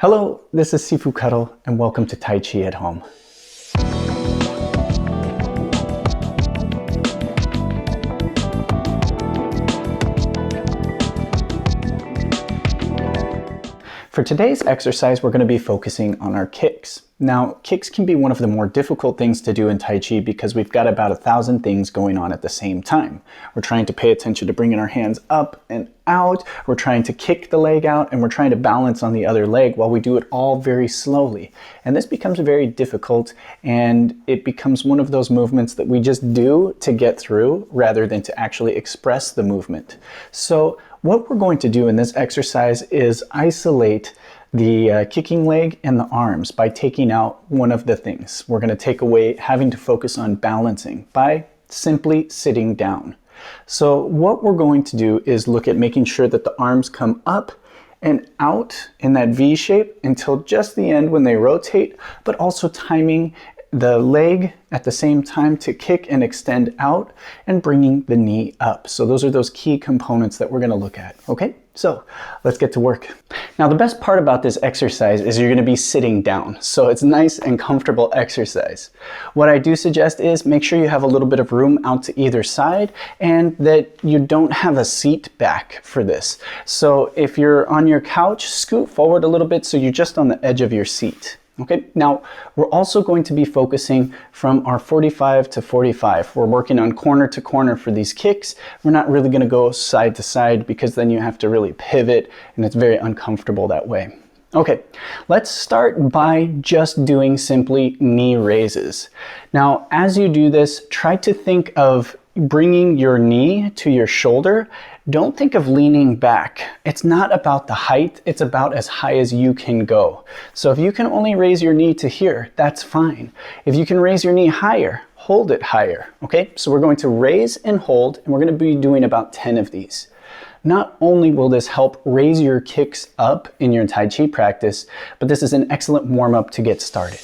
Hello, this is Sifu Kuttel, and welcome to Tai Chi at Home. For today's exercise, we're going to be focusing on our kicks. Now, kicks can be one of the more difficult things to do in Tai Chi because we've got about 1,000 things going on at the same time. We're trying to pay attention to bringing our hands up and out, we're trying to kick the leg out, and we're trying to balance on the other leg while we do it all very slowly. And this becomes very difficult, and it becomes one of those movements that we just do to get through rather than to actually express the movement. So what we're going to do in this exercise is isolate the kicking leg and the arms by taking out one of the things. We're going to take away having to focus on balancing by simply sitting down. So what we're going to do is look at making sure that the arms come up and out in that V shape until just the end when they rotate, but also timing the leg at the same time to kick and extend out and bringing the knee up. So those are those key components that we're going to look at. Okay, so let's get to work. Now the best part about this exercise is you're going to be sitting down. So it's nice and comfortable exercise. What I do suggest is make sure you have a little bit of room out to either side and that you don't have a seat back for this. So if you're on your couch, scoot forward a little bit so you're just on the edge of your seat. Okay, now we're also going to be focusing from our 45 to 45. We're working on corner to corner for these kicks. We're not really going to go side to side because then you have to really pivot and it's very uncomfortable that way. Okay, let's start by just doing simply knee raises. Now, as you do this, try to think of bringing your knee to your shoulder. Don't think of leaning back. It's not about the height, it's about as high as you can go. So if you can only raise your knee to here, that's fine. If you can raise your knee higher, hold it higher. Okay, so we're going to raise and hold, and we're going to be doing about 10 of these. Not only will this help raise your kicks up in your Tai Chi practice, but this is an excellent warm-up to get started.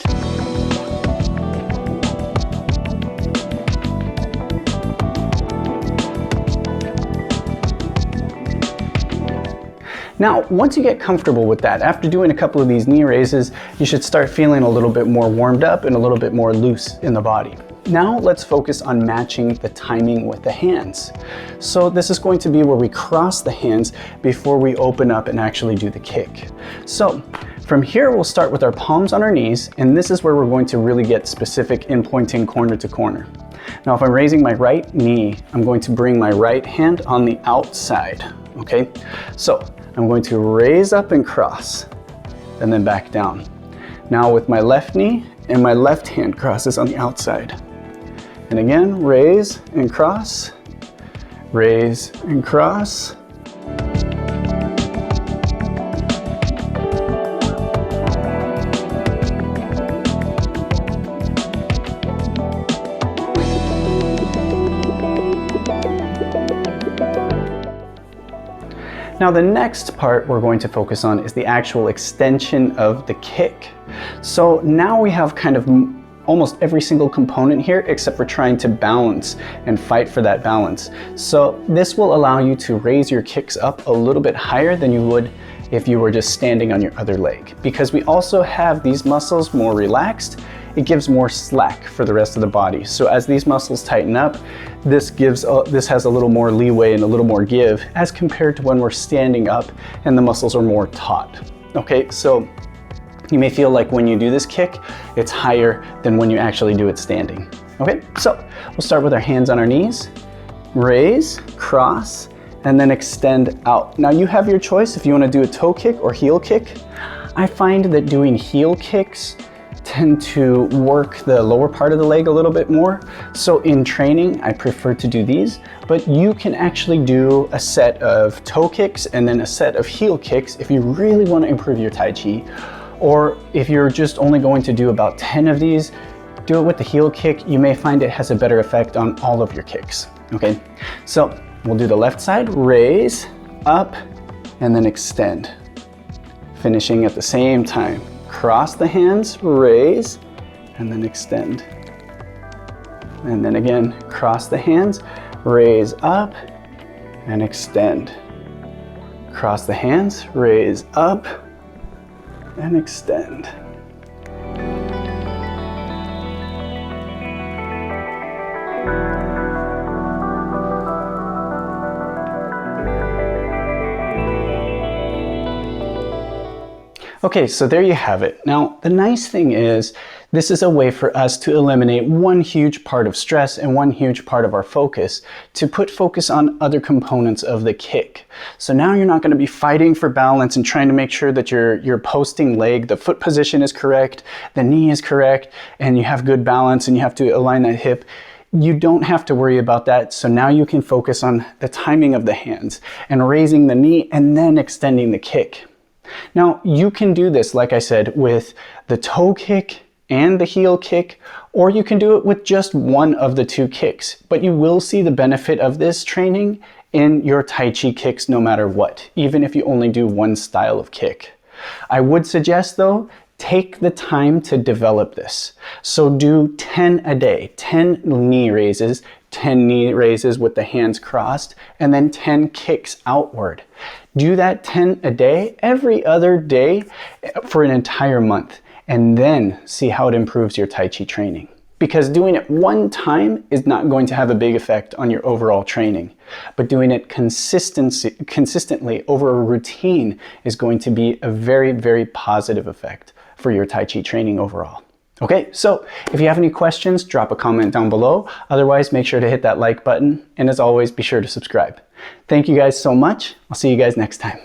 Now, once you get comfortable with that, after doing a couple of these knee raises, you should start feeling a little bit more warmed up and a little bit more loose in the body. Now let's focus on matching the timing with the hands. So this is going to be where we cross the hands before we open up and actually do the kick. So from here, we'll start with our palms on our knees, and this is where we're going to really get specific in pointing corner to corner. Now, if I'm raising my right knee, I'm going to bring my right hand on the outside, okay? So I'm going to raise up and cross, and then back down. Now with my left knee, and my left hand crosses on the outside. And again, raise and cross, raise and cross. Now the next part we're going to focus on is the actual extension of the kick. So now we have kind of almost every single component here except for trying to balance and fight for that balance. So this will allow you to raise your kicks up a little bit higher than you would if you were just standing on your other leg. Because we also have these muscles more relaxed, it gives more slack for the rest of the body. So as these muscles tighten up, this has a little more leeway and a little more give as compared to when we're standing up and the muscles are more taut. Okay, so you may feel like when you do this kick, it's higher than when you actually do it standing. Okay, so we'll start with our hands on our knees, raise, cross, and then extend out. Now you have your choice if you want to do a toe kick or heel kick. I find that doing heel kicks tend to work the lower part of the leg a little bit more. So in training, I prefer to do these, but you can actually do a set of toe kicks and then a set of heel kicks if you really want to improve your Tai Chi. Or if you're just only going to do about 10 of these, do it with the heel kick. You may find it has a better effect on all of your kicks. Okay, so we'll do the left side, raise, up, and then extend. Finishing at the same time. Cross the hands, raise, and then extend. And then again, cross the hands, raise up, and extend. Cross the hands, raise up, and extend. Okay, so there you have it. Now, the nice thing is, this is a way for us to eliminate one huge part of stress and one huge part of our focus to put focus on other components of the kick. So now you're not going to be fighting for balance and trying to make sure that your posting leg, the foot position is correct, the knee is correct, and you have good balance and you have to align that hip. You don't have to worry about that. So now you can focus on the timing of the hands and raising the knee and then extending the kick. Now, you can do this, like I said, with the toe kick and the heel kick, or you can do it with just one of the two kicks. But you will see the benefit of this training in your Tai Chi kicks no matter what, even if you only do one style of kick. I would suggest, though, take the time to develop this. So do 10 a day, 10 knee raises, 10 knee raises with the hands crossed, and then 10 kicks outward. Do that 10 a day, every other day for an entire month, and then see how it improves your Tai Chi training. Because doing it one time is not going to have a big effect on your overall training, but doing it consistently over a routine is going to be a very, very positive effect for your Tai Chi training overall. Okay, so if you have any questions, drop a comment down below. Otherwise, make sure to hit that like button. And as always, be sure to subscribe. Thank you guys so much. I'll see you guys next time.